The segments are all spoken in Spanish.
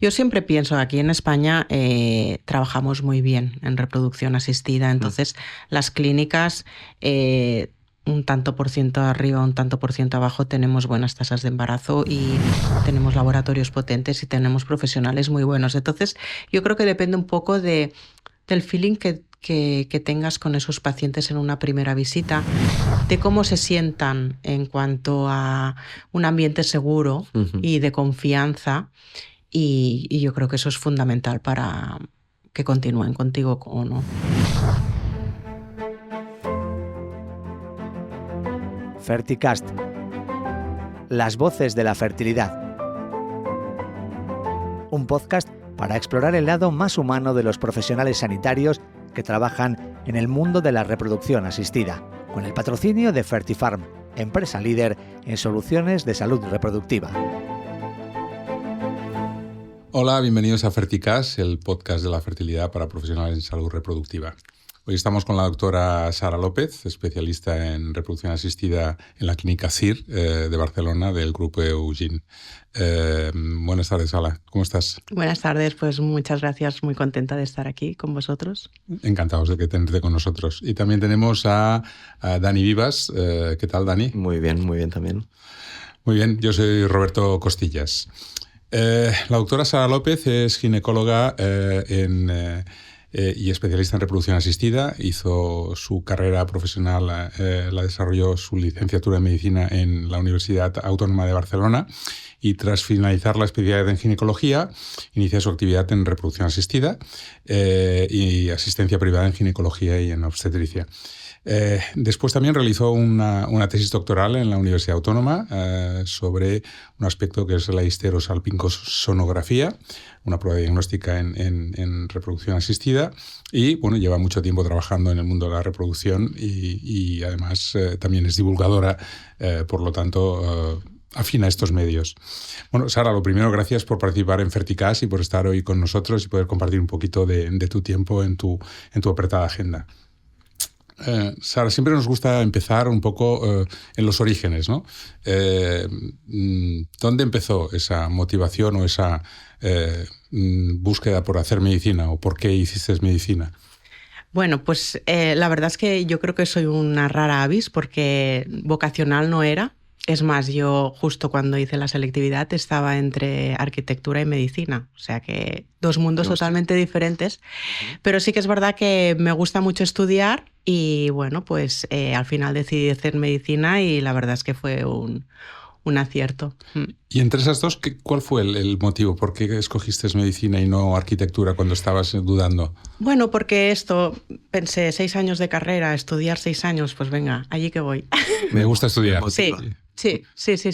Yo siempre pienso que aquí en España trabajamos muy bien en reproducción asistida, entonces las clínicas un tanto por ciento arriba, un tanto por ciento abajo tenemos buenas tasas de embarazo y tenemos laboratorios potentes y tenemos profesionales muy buenos. Entonces yo creo que depende un poco del feeling que tengas con esos pacientes en una primera visita, de cómo se sientan en cuanto a un ambiente seguro y de confianza. Y yo creo que eso es fundamental para que continúen contigo o no. Ferticast. Las voces de la fertilidad. Un podcast para explorar el lado más humano de los profesionales sanitarios que trabajan en el mundo de la reproducción asistida, con el patrocinio de Fertifarm, empresa líder en soluciones de salud reproductiva. Hola, bienvenidos a Ferticast, el podcast de la fertilidad para profesionales en salud reproductiva. Hoy estamos con la doctora Sara López, especialista en reproducción asistida en la clínica CIR de Barcelona, del grupo Eugin. Buenas tardes, Sara. ¿Cómo estás? Buenas tardes, pues muchas gracias. Muy contenta de estar aquí con vosotros. Encantados de que tenerte con nosotros. Y también tenemos a Dani Vivas. ¿Qué tal, Dani? Muy bien también. Muy bien, yo soy Roberto Costillas. La doctora Sara López es ginecóloga y especialista en reproducción asistida. Hizo su carrera profesional, la desarrolló su licenciatura en medicina en la Universidad Autónoma de Barcelona y tras finalizar la especialidad en ginecología, inicia su actividad en reproducción asistida y asistencia privada en ginecología y en obstetricia. Después también realizó una tesis doctoral en la Universidad Autónoma sobre un aspecto que es la histerosalpingosonografía, una prueba diagnóstica en reproducción asistida, y bueno, lleva mucho tiempo trabajando en el mundo de la reproducción y además también es divulgadora, por lo tanto afina a estos medios. Bueno, Sara, lo primero, gracias por participar en Ferticast y por estar hoy con nosotros y poder compartir un poquito de tu tiempo en tu apretada agenda. Sara, siempre nos gusta empezar un poco en los orígenes, ¿no? ¿Dónde empezó esa motivación o esa búsqueda por hacer medicina o por qué hiciste medicina? Bueno, pues la verdad es que yo creo que soy una rara avis porque vocacional no era. Es más, yo justo cuando hice la selectividad estaba entre arquitectura y medicina, o sea que dos mundos totalmente diferentes, pero sí que es verdad que me gusta mucho estudiar y bueno, pues al final decidí hacer medicina y la verdad es que fue un acierto. Y entre esas dos, ¿cuál fue el motivo? ¿Por qué escogiste medicina y no arquitectura cuando estabas dudando? Bueno, porque pensé 6 años de carrera, estudiar 6 años, pues venga, allí que voy. Me gusta estudiar. Sí.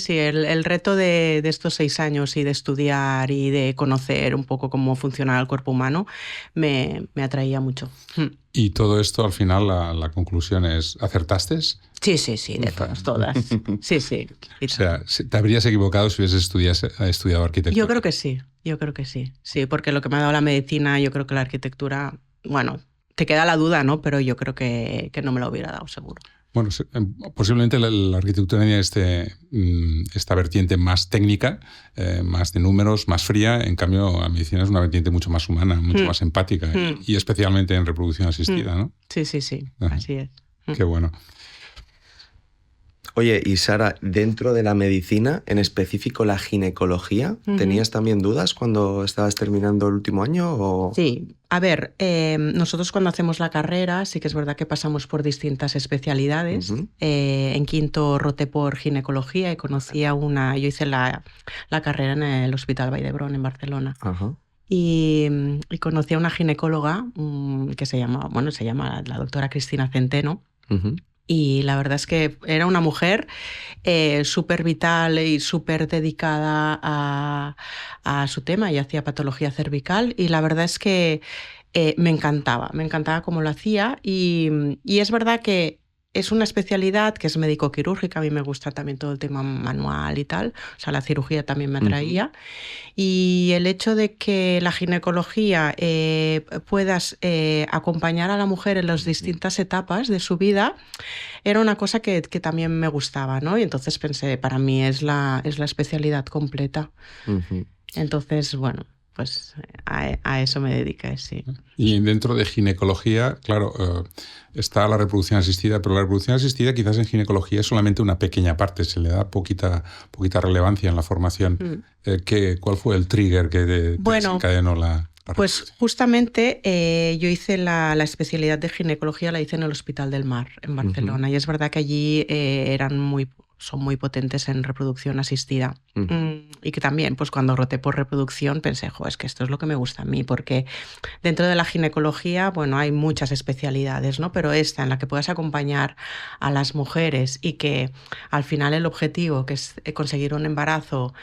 El reto de estos 6 años y de estudiar y de conocer un poco cómo funciona el cuerpo humano me atraía mucho. Y todo esto, al final, la conclusión es, ¿acertaste? Sí, de todas. Sí. O sea, ¿te habrías equivocado si hubieses estudiado arquitectura? Yo creo que sí. Sí, porque lo que me ha dado la medicina, yo creo que la arquitectura, bueno, te queda la duda, ¿no? Pero yo creo que no me lo hubiera dado seguro. Bueno, posiblemente la arquitectura tiene esta vertiente más técnica, más de números, más fría. En cambio, la medicina es una vertiente mucho más humana, mucho más empática y especialmente en reproducción asistida, ¿no? Sí, así es. Qué bueno. Oye, y Sara, dentro de la medicina, en específico la ginecología, ¿tenías también dudas cuando estabas terminando el último año? ¿O? Sí, a ver, nosotros cuando hacemos la carrera sí que es verdad que pasamos por distintas especialidades. En quinto roté por ginecología y yo hice la carrera en el Hospital Vall d'Hebron en Barcelona. Y conocí a una ginecóloga que se llama la doctora Cristina Centeno. Y la verdad es que era una mujer súper vital y súper dedicada a su tema y hacía patología cervical y la verdad es que me encantaba cómo lo hacía y es verdad que es una especialidad que es médico-quirúrgica, a mí me gusta también todo el tema manual y tal, o sea, la cirugía también me atraía. Y el hecho de que la ginecología puedas acompañar a la mujer en las distintas etapas de su vida era una cosa que también me gustaba, ¿no? Y entonces pensé, para mí es la especialidad completa. Entonces, bueno, pues a eso me dediqué, sí. Y dentro de ginecología, claro, está la reproducción asistida, pero la reproducción asistida quizás en ginecología es solamente una pequeña parte, se le da poquita relevancia en la formación. ¿Cuál fue el trigger que desencadenó la pues justamente yo hice la especialidad de ginecología, la hice en el Hospital del Mar, en Barcelona, y es verdad que allí son muy potentes en reproducción asistida. Y que también, pues cuando roté por reproducción pensé, es que esto es lo que me gusta a mí, porque dentro de la ginecología, bueno, hay muchas especialidades, ¿no? Pero esta en la que puedas acompañar a las mujeres y que al final el objetivo, que es conseguir un embarazo,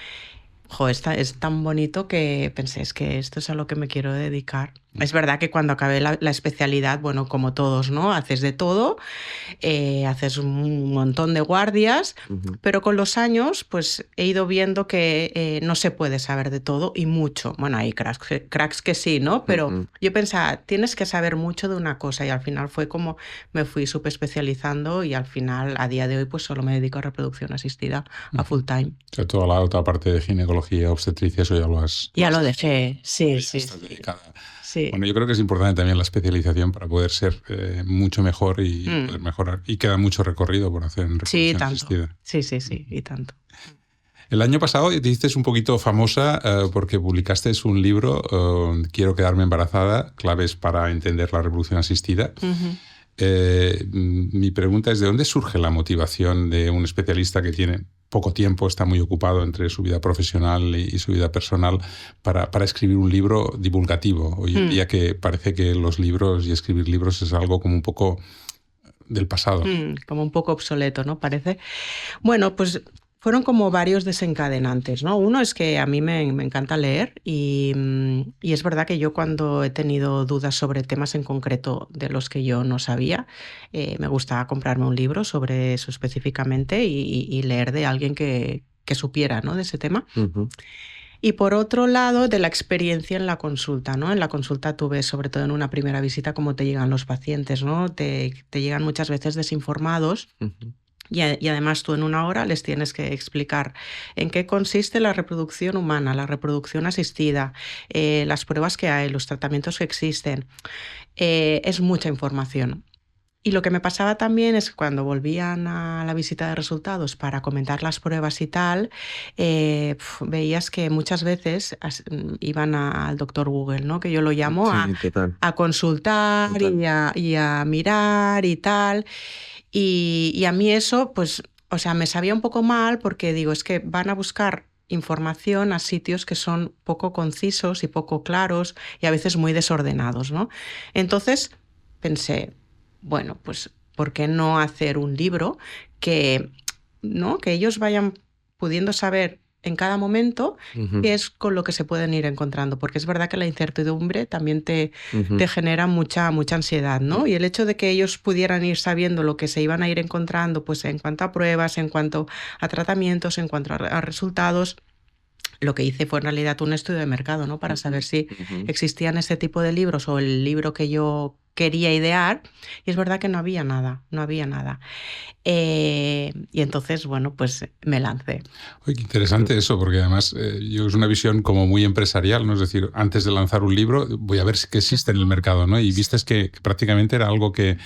es tan bonito que pensé, es que esto es a lo que me quiero dedicar. Es verdad que cuando acabé la especialidad, bueno, como todos, ¿no? Haces de todo, haces un montón de guardias, pero con los años pues he ido viendo que no se puede saber de todo y mucho. Bueno, hay cracks que sí, ¿no? Pero yo pensaba, tienes que saber mucho de una cosa y al final fue como me fui subespecializando y al final, a día de hoy, pues solo me dedico a reproducción asistida a full time. O sea, toda la otra parte de ginecología, obstetricia, eso ya lo has... Ya lo dejé, sí. Sí. Bueno, yo creo que es importante también la especialización para poder ser mucho mejor y poder mejorar. Y queda mucho recorrido por hacer en reproducción asistida. Sí, y tanto. El año pasado te hiciste un poquito famosa porque publicaste un libro, Quiero quedarme embarazada, claves para entender la reproducción asistida. Mi pregunta es, ¿de dónde surge la motivación de un especialista que tiene poco tiempo, está muy ocupado entre su vida profesional y su vida personal, para escribir un libro divulgativo? Hoy en día que parece que los libros y escribir libros es algo como un poco del pasado. Como un poco obsoleto, ¿no? Parece. Bueno, pues fueron como varios desencadenantes, ¿no? Uno es que a mí me encanta leer y es verdad que yo cuando he tenido dudas sobre temas en concreto de los que yo no sabía, me gustaba comprarme un libro sobre eso específicamente y leer de alguien que supiera, ¿no? De ese tema. Y por otro lado, de la experiencia en la consulta, ¿no? En la consulta tú ves, sobre todo en una primera visita, cómo te llegan los pacientes, ¿no? Te llegan muchas veces desinformados. Y además tú en una hora les tienes que explicar en qué consiste la reproducción humana, la reproducción asistida, las pruebas que hay, los tratamientos que existen. Es mucha información. Y lo que me pasaba también es que cuando volvían a la visita de resultados para comentar las pruebas y tal, veías que muchas veces iban al doctor Google, ¿no? Que yo lo llamo a consultar y a mirar y tal. Y a mí eso, pues, o sea, me sabía un poco mal porque digo, es que van a buscar información a sitios que son poco concisos y poco claros y a veces muy desordenados, ¿no? Entonces pensé, bueno, pues, ¿por qué no hacer un libro que ellos vayan pudiendo saber en cada momento qué es con lo que se pueden ir encontrando? Porque es verdad que la incertidumbre también te genera mucha ansiedad, ¿no? Y el hecho de que ellos pudieran ir sabiendo lo que se iban a ir encontrando, pues en cuanto a pruebas, en cuanto a tratamientos, en cuanto a resultados, lo que hice fue en realidad un estudio de mercado, ¿no? Para saber si existían ese tipo de libros o el libro que yo quería idear, y es verdad que no había nada. Y entonces, bueno, pues me lancé. Oye, qué interesante eso, porque además yo es una visión como muy empresarial, ¿no? Es decir, antes de lanzar un libro voy a ver qué existe en el mercado, ¿no? Y viste que prácticamente era algo que...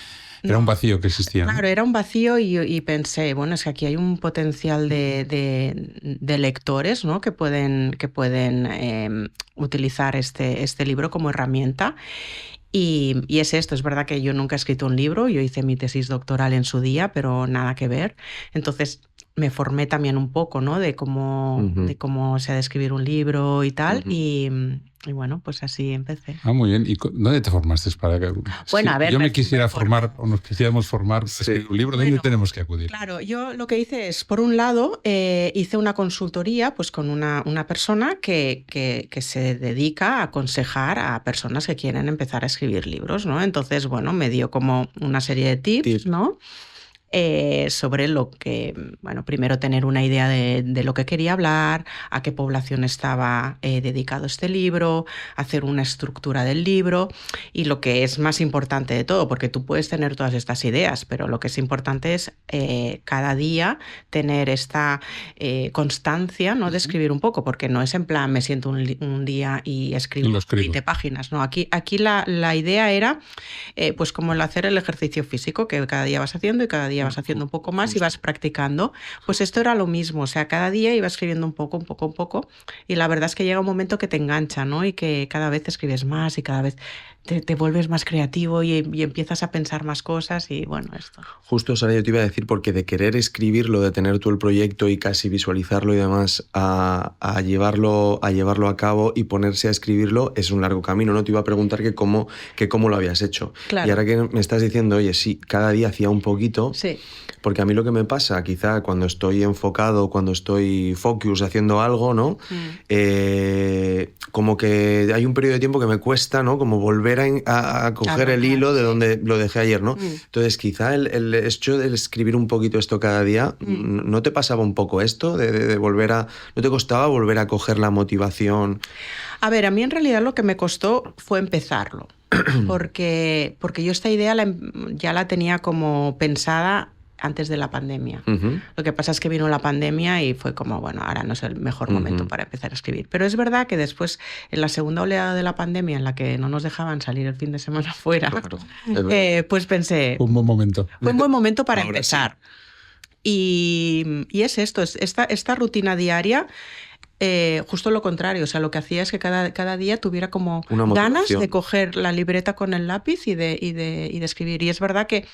Era un vacío que existía, ¿no? Claro, era un vacío y pensé, bueno, es que aquí hay un potencial de lectores, ¿no? que pueden utilizar este libro como herramienta. Y es esto, es verdad que yo nunca he escrito un libro, yo hice mi tesis doctoral en su día, pero nada que ver. Entonces me formé también un poco, ¿no? de cómo se ha de escribir un libro y tal, y bueno, pues así empecé. Muy bien. ¿Y dónde te formaste para que... Bueno, a ver, yo me quisiera formar, o nos quisiéramos formar, escribir un libro, ¿dónde tenemos que acudir? Claro, yo lo que hice es, por un lado, hice una consultoría pues con una persona que se dedica a aconsejar a personas que quieren empezar a escribir libros, ¿no? Entonces, bueno, me dio como una serie de tips, ¿no? sobre lo que, bueno, primero tener una idea de lo que quería hablar, a qué población estaba dedicado este libro, hacer una estructura del libro y lo que es más importante de todo, porque tú puedes tener todas estas ideas, pero lo que es importante es cada día tener esta constancia, ¿no? De escribir un poco, porque no es en plan me siento un día y escribo 20 páginas, ¿no? Aquí la idea era pues como el hacer el ejercicio físico, que cada día vas haciendo y cada día vas haciendo un poco más y vas practicando. Pues esto era lo mismo, o sea, cada día iba escribiendo un poco, y la verdad es que llega un momento que te engancha, ¿no? Y que cada vez escribes más y cada vez te vuelves más creativo y empiezas a pensar más cosas y bueno, esto. Justo, Sara, yo te iba a decir, porque de querer escribirlo, de tener tú el proyecto y casi visualizarlo y demás, a llevarlo a cabo y ponerse a escribirlo es un largo camino, ¿no? Te iba a preguntar que cómo lo habías hecho. Claro. Y ahora que me estás diciendo, oye, sí, cada día hacía un poquito, sí. Porque a mí lo que me pasa, quizá cuando estoy enfocado, cuando estoy focus haciendo algo, ¿no? Como que hay un periodo de tiempo que me cuesta, ¿no? Como volver a coger el hilo de donde lo dejé ayer, ¿no? Entonces, quizá el hecho de escribir un poquito esto cada día, ¿no te pasaba un poco esto? De volver a... ¿No te costaba volver a coger la motivación? A ver, a mí en realidad lo que me costó fue empezarlo. porque yo esta idea ya la tenía como pensada antes de la pandemia. Lo que pasa es que vino la pandemia y fue como, bueno, ahora no es el mejor momento para empezar a escribir. Pero es verdad que después, en la segunda oleada de la pandemia, en la que no nos dejaban salir el fin de semana fuera, pues pensé... Un buen momento. Fue un buen momento para empezar. Sí. Y es esto, esta rutina diaria... justo lo contrario, o sea, lo que hacía es que cada día tuviera como ganas de coger la libreta con el lápiz y de escribir. Y es verdad que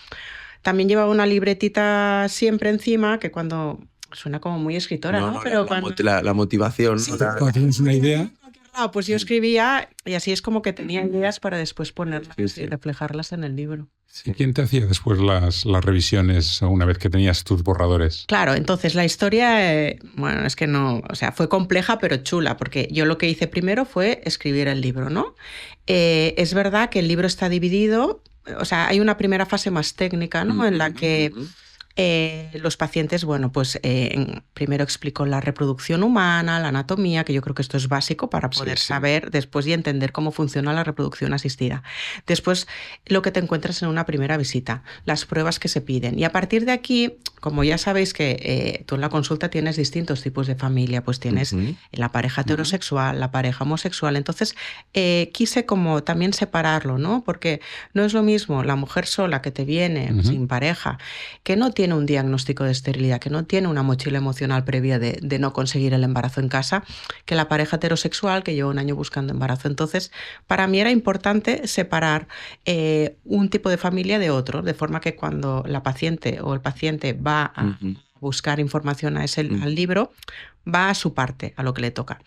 también llevaba una libretita siempre encima, que cuando... Suena como muy escritora, ¿no? Pero la motivación. Sí, cuando tienes una idea... Pues yo escribía y así es como que tenía ideas para después ponerlas y reflejarlas en el libro. ¿Y quién te hacía después las revisiones una vez que tenías tus borradores? Claro, entonces la historia, bueno, es que no, o sea, fue compleja pero chula, porque yo lo que hice primero fue escribir el libro, ¿no? Es verdad que el libro está dividido, o sea, hay una primera fase más técnica, ¿no? En la que... los pacientes, bueno, pues primero explico la reproducción humana, la anatomía, que yo creo que esto es básico para poder saber después y entender cómo funciona la reproducción asistida. Después, lo que te encuentras en una primera visita, las pruebas que se piden. Y a partir de aquí, como ya sabéis que tú en la consulta tienes distintos tipos de familia, pues tienes la pareja heterosexual, la pareja homosexual. Entonces, quise como también separarlo, ¿no? Porque no es lo mismo la mujer sola que te viene sin pareja, que no tiene un diagnóstico de esterilidad, que no tiene una mochila emocional previa de no conseguir el embarazo en casa, que la pareja heterosexual que lleva un año buscando embarazo. Entonces, para mí era importante separar un tipo de familia de otro, de forma que cuando la paciente o el paciente va a buscar información al libro, va a su parte, a lo que le toca.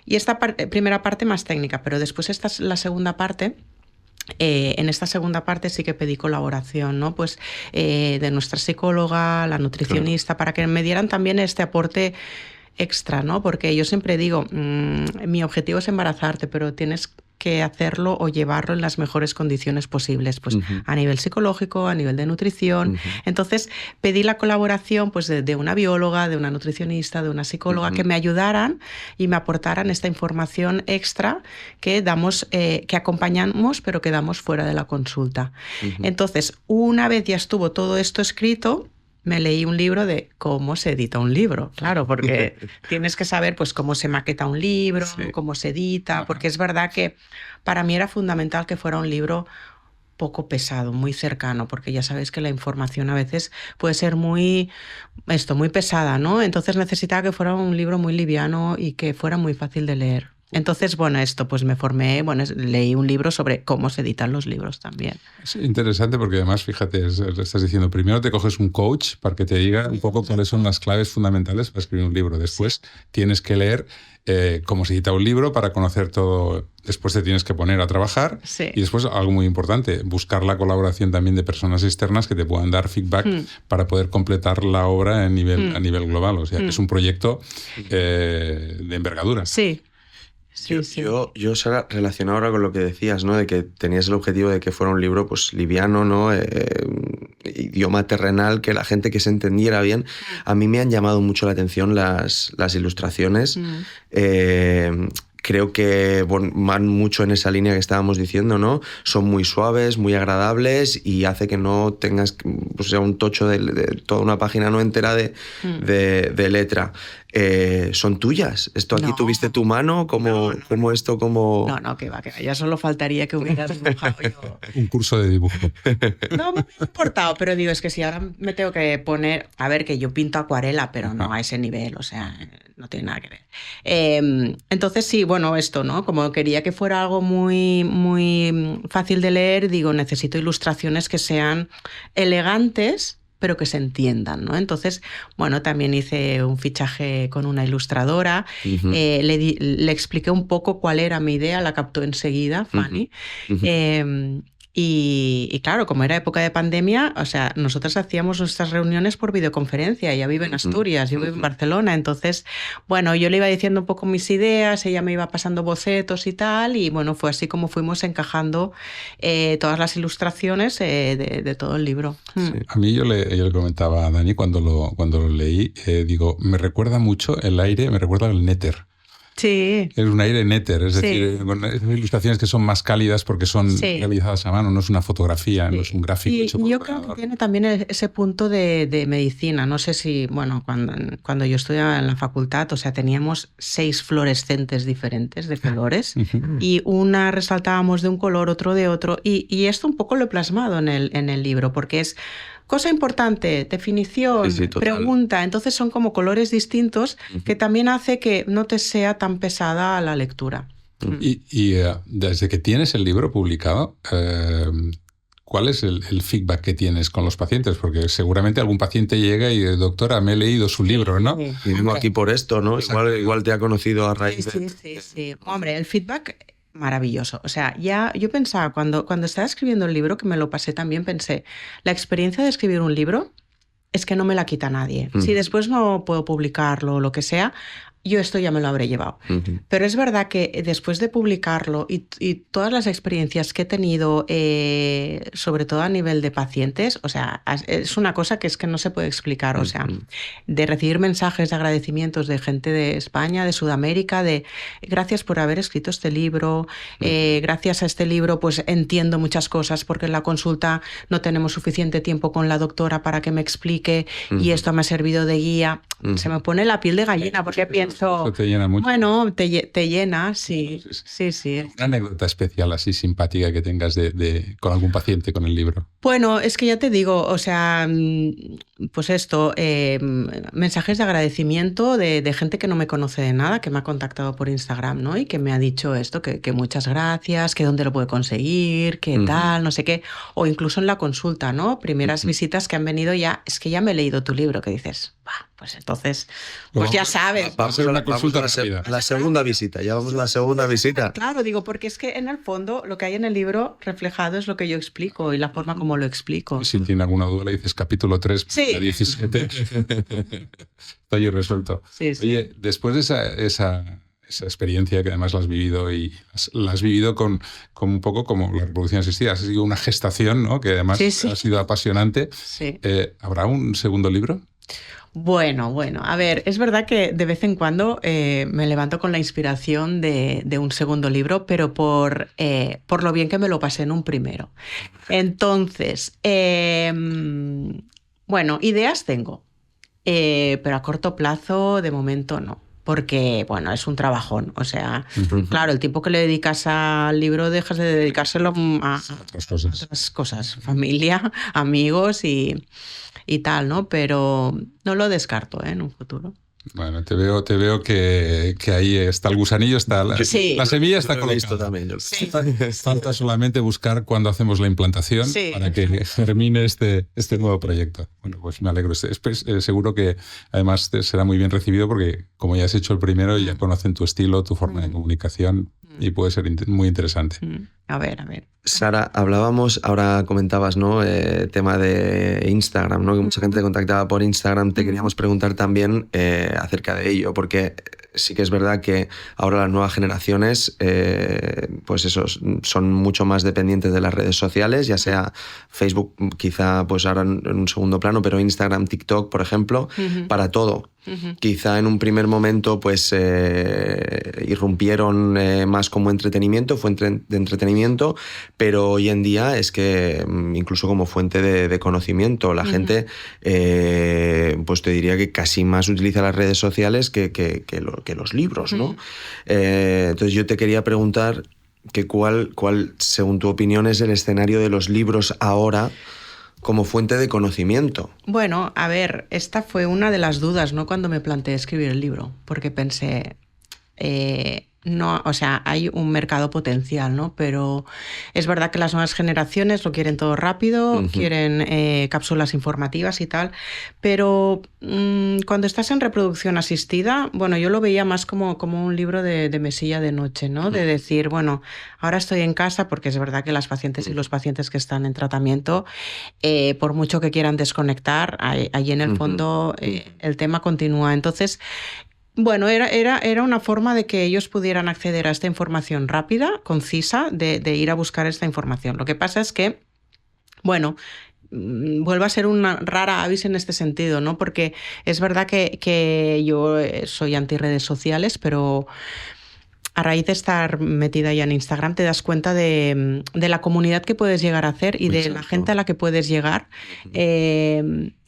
Y esta primera parte más técnica, pero después esta es la segunda parte. En esta segunda parte sí que pedí colaboración, ¿no? Pues de nuestra psicóloga, la nutricionista, para que me dieran también este aporte extra, ¿no? Porque yo siempre digo, mi objetivo es embarazarte, pero tienes que hacerlo o llevarlo en las mejores condiciones posibles, pues a nivel psicológico, a nivel de nutrición. Entonces pedí la colaboración pues de una bióloga, de una nutricionista, de una psicóloga, que me ayudaran y me aportaran esta información extra que damos, que acompañamos, pero que damos fuera de la consulta. Entonces, una vez ya estuvo todo esto escrito, me leí un libro de cómo se edita un libro, claro, porque tienes que saber pues cómo se maqueta un libro, cómo se edita, porque es verdad que para mí era fundamental que fuera un libro poco pesado, muy cercano, porque ya sabéis que la información a veces puede ser muy pesada, ¿no? Entonces necesitaba que fuera un libro muy liviano y que fuera muy fácil de leer. Entonces, bueno, pues me formé, leí un libro sobre cómo se editan los libros también. Es interesante porque además, fíjate, estás diciendo, primero te coges un coach para que te diga un poco cuáles son las claves fundamentales para escribir un libro. Después tienes que leer cómo se edita un libro para conocer todo. Después te tienes que poner a trabajar y después, algo muy importante, buscar la colaboración también de personas externas que te puedan dar feedback para poder completar la obra a nivel global. O sea, que es un proyecto de envergadura. Sí. Yo, Sara, relacionado ahora con lo que decías, ¿no? De que tenías el objetivo de que fuera un libro pues liviano, ¿no? idioma terrenal, que la gente que se entendiera bien. A mí me han llamado mucho la atención las ilustraciones. Creo que van mucho en esa línea que estábamos diciendo, ¿no? Son muy suaves, muy agradables y hace que no tengas, o sea, un tocho de toda una página no entera de letra. ¿Son tuyas? ¿Esto aquí tuviste tu mano? ¿Cómo esto? No, que va. Ya solo faltaría que hubiera dibujado yo. Un curso de dibujo. No me ha importado, pero digo, es que si ahora me tengo que poner... A ver, que yo pinto acuarela, pero no a ese nivel, o sea, no tiene nada que ver. Entonces sí, bueno, esto, ¿no? Como quería que fuera algo muy, muy fácil de leer, digo, necesito ilustraciones que sean elegantes, pero que se entiendan, ¿no? Entonces, bueno, también hice un fichaje con una ilustradora, le expliqué un poco cuál era mi idea, la captó enseguida, Fanny. Y claro, como era época de pandemia, o sea, nosotros hacíamos nuestras reuniones por videoconferencia. Ella vive en Asturias, yo vivo en Barcelona. Entonces, bueno, yo le iba diciendo un poco mis ideas, ella me iba pasando bocetos y tal, y bueno, fue así como fuimos encajando todas las ilustraciones de todo el libro. Sí. A mí yo le comentaba a Dani cuando lo leí, digo, me recuerda mucho el aire, me recuerda al Néter. Sí. Es un aire néter, es decir, con esas ilustraciones que son más cálidas porque son realizadas a mano, no es una fotografía, no es un gráfico hecho por yo ordenador. creo que tiene también ese punto de medicina. No sé si, bueno, cuando yo estudiaba en la facultad, o sea, teníamos 6 fluorescentes diferentes de colores y una resaltábamos de un color, otro de otro, y esto un poco lo he plasmado en el libro, porque es... Cosa importante, definición, pregunta. Entonces son como colores distintos que también hace que no te sea tan pesada la lectura. Y desde que tienes el libro publicado, ¿cuál es el feedback que tienes con los pacientes? Porque seguramente algún paciente llega y dice, doctora, me he leído su libro, ¿no? Y vengo aquí por esto, ¿no? Igual te ha conocido a raíz de... Sí. Hombre, el feedback... Maravilloso. O sea, ya yo pensaba, cuando estaba escribiendo el libro, que me lo pasé también, pensé, la experiencia de escribir un libro es que no me la quita nadie. Si después no puedo publicarlo o lo que sea, yo esto ya me lo habré llevado. Pero es verdad que después de publicarlo y todas las experiencias que he tenido, sobre todo a nivel de pacientes, o sea, es una cosa que es que no se puede explicar. O sea, de recibir mensajes de agradecimientos de gente de España, de Sudamérica, de gracias por haber escrito este libro, gracias a este libro pues entiendo muchas cosas porque en la consulta no tenemos suficiente tiempo con la doctora para que me explique y esto me ha servido de guía. Se me pone la piel de gallina porque pienso... Eso te llena mucho. Bueno, te llena, sí. Una anécdota especial así simpática que tengas con algún paciente con el libro. Bueno, es que ya te digo, o sea, pues esto, mensajes de agradecimiento de gente que no me conoce de nada, que me ha contactado por Instagram, ¿no? Y que me ha dicho esto, que muchas gracias, que dónde lo puede conseguir, que tal, no sé qué. O incluso en la consulta, ¿no? Primeras visitas que han venido ya, es que ya me he leído tu libro, que dices, pues entonces, pues ya sabes. Vamos a una consulta rápida. La segunda visita, ya vamos a la segunda visita. Claro, digo, porque es que en el fondo lo que hay en el libro reflejado es lo que yo explico y la forma como lo explico. Si tiene alguna duda le dices capítulo 3, sí. 17. Está ahí resuelto. Sí. Oye, después de esa experiencia que además la has vivido y la has vivido con un poco como la reproducción asistida, ha sido una gestación, ¿no? Que además ha sido apasionante. Sí. ¿Habrá un segundo libro? Bueno, a ver, es verdad que de vez en cuando me levanto con la inspiración de un segundo libro, pero por lo bien que me lo pasé en un primero. Entonces, bueno, ideas tengo, pero a corto plazo de momento no. Porque, bueno, es un trabajón. O sea, claro, el tiempo que le dedicas al libro dejas de dedicárselo a otras cosas. Familia, amigos y tal, ¿no? Pero no lo descarto, en un futuro. Bueno, te veo que ahí está el gusanillo, está la semilla está colocada. Falta solamente buscar cuándo hacemos la implantación para que germine este nuevo proyecto. Bueno, pues me alegro. Seguro que además será muy bien recibido porque como ya has hecho el primero, ya conocen tu estilo, tu forma de comunicación y puede ser muy interesante. A ver. Sara, ahora comentabas, ¿no? Tema de Instagram, ¿no? Que mucha gente te contactaba por Instagram. Te queríamos preguntar también acerca de ello, porque sí que es verdad que ahora las nuevas generaciones pues esos son mucho más dependientes de las redes sociales, ya sea Facebook, quizá pues ahora en un segundo plano, pero Instagram, TikTok, por ejemplo, para todo. Quizá en un primer momento pues irrumpieron más como entretenimiento, fuente de entretenimiento, pero hoy en día es que incluso como fuente de conocimiento, la gente pues te diría que casi más utiliza las redes sociales que los libros, ¿no? Entonces yo te quería preguntar que cuál, según tu opinión, es el escenario de los libros ahora como fuente de conocimiento. Bueno, a ver, esta fue una de las dudas, ¿no? Cuando me planteé escribir el libro, porque pensé, no, o sea, hay un mercado potencial, ¿no? Pero es verdad que las nuevas generaciones lo quieren todo rápido, quieren cápsulas informativas y tal, pero cuando estás en reproducción asistida, bueno, yo lo veía más como un libro de mesilla de noche, ¿no? De decir, bueno, ahora estoy en casa, porque es verdad que las pacientes y los pacientes que están en tratamiento, por mucho que quieran desconectar, ahí en el fondo el tema continúa. Entonces, bueno, era una forma de que ellos pudieran acceder a esta información rápida, concisa, de ir a buscar esta información. Lo que pasa es que, bueno, vuelve a ser una rara avis en este sentido, ¿no? Porque es verdad que yo soy anti redes sociales, pero a raíz de estar metida ya en Instagram te das cuenta de la comunidad que puedes llegar a hacer y de la gente a la que puedes llegar.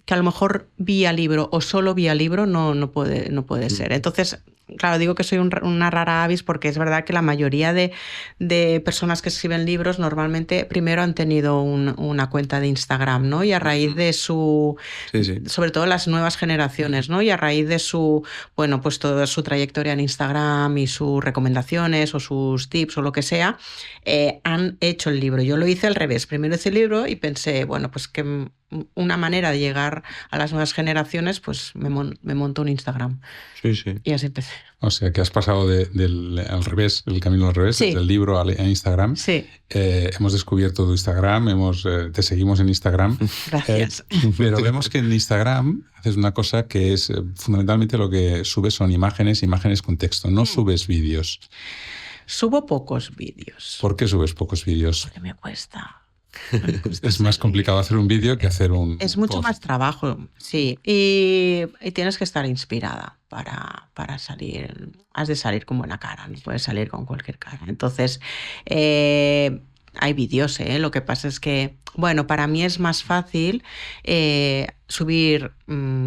Que a lo mejor vía libro o solo vía libro no puede ser. Entonces, claro, digo que soy una rara avis porque es verdad que la mayoría de personas que escriben libros normalmente primero han tenido una cuenta de Instagram, ¿no? Y a raíz de sobre todo las nuevas generaciones, ¿no? Y a raíz de bueno, pues toda su trayectoria en Instagram y sus recomendaciones o sus tips o lo que sea, han hecho el libro. Yo lo hice al revés. Primero hice el libro y pensé, bueno, pues que una manera de llegar a las nuevas generaciones, pues me monto un Instagram. Sí, sí. Y así empecé. O sea, que has pasado al revés, el camino al revés, desde el libro a Instagram. Sí. Hemos descubierto tu Instagram, te seguimos en Instagram. Gracias. Pero vemos que en Instagram haces una cosa que es fundamentalmente lo que subes son imágenes con texto, no subes vídeos. Subo pocos vídeos. ¿Por qué subes pocos vídeos? Porque me cuesta. Es más complicado hacer un vídeo que hacer un Es mucho post. más trabajo, sí. Y tienes que estar inspirada para salir. Has de salir con buena cara, no puedes salir con cualquier cara. Entonces, hay vídeos, ¿eh? Lo que pasa es que, bueno, para mí es más fácil subir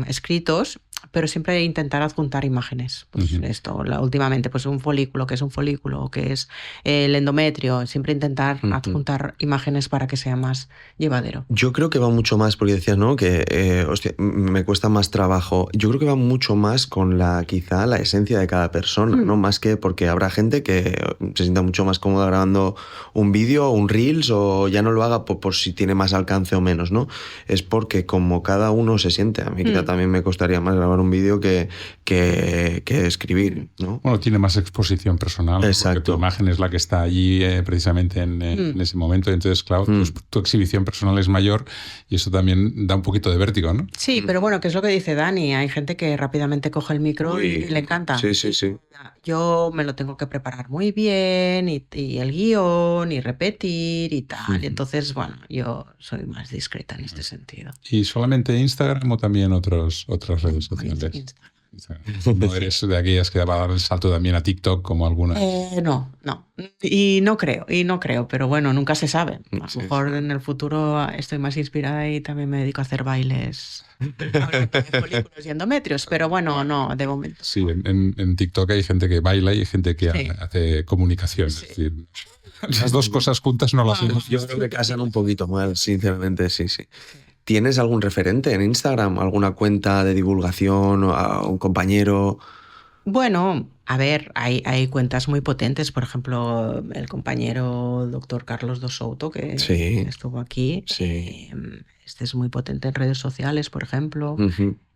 escritos, pero siempre intentar adjuntar imágenes. Pues esto, últimamente, pues un folículo, que es un folículo, que es el endometrio, siempre intentar adjuntar imágenes para que sea más llevadero. Yo creo que va mucho más, porque decías, ¿no? Que, hostia, me cuesta más trabajo. Yo creo que va mucho más con quizá la esencia de cada persona, ¿no? Más que porque habrá gente que se sienta mucho más cómoda grabando un vídeo o un Reels, o ya no lo haga por si tiene más alcance o menos, ¿no? Es porque como cada uno se siente. A mí quizá también me costaría más grabar un vídeo que escribir, ¿no? Bueno, tiene más exposición personal. Exacto. Porque tu imagen es la que está allí precisamente en ese momento. Entonces, claro, tu exhibición personal es mayor y eso también da un poquito de vértigo, ¿no? Sí, pero bueno, que es lo que dice Dani. Hay gente que rápidamente coge el micro y le encanta. Sí, sí, sí. Yo me lo tengo que preparar muy bien y el guión y repetir y tal. Entonces, bueno, yo soy más discreta en este sentido. ¿Y solamente Instagram o también otras redes sociales? Instagram. ¿No eres de aquellas que va a dar el salto también a TikTok como algunas? No. Y no creo, pero bueno, nunca se sabe. A lo mejor en el futuro estoy más inspirada y también me dedico a hacer bailes de folículos y endometrios, pero bueno, no, de momento. Sí, en TikTok hay gente que baila y hay gente que hace comunicación. Sí. Es decir, las dos cosas juntas no las hacemos. Yo creo que casan un poquito mal, sinceramente, sí. ¿Tienes algún referente en Instagram? ¿Alguna cuenta de divulgación o a un compañero? Bueno, a ver, hay cuentas muy potentes. Por ejemplo, el compañero doctor Carlos do Souto, que estuvo aquí. Sí. Este es muy potente en redes sociales, por ejemplo.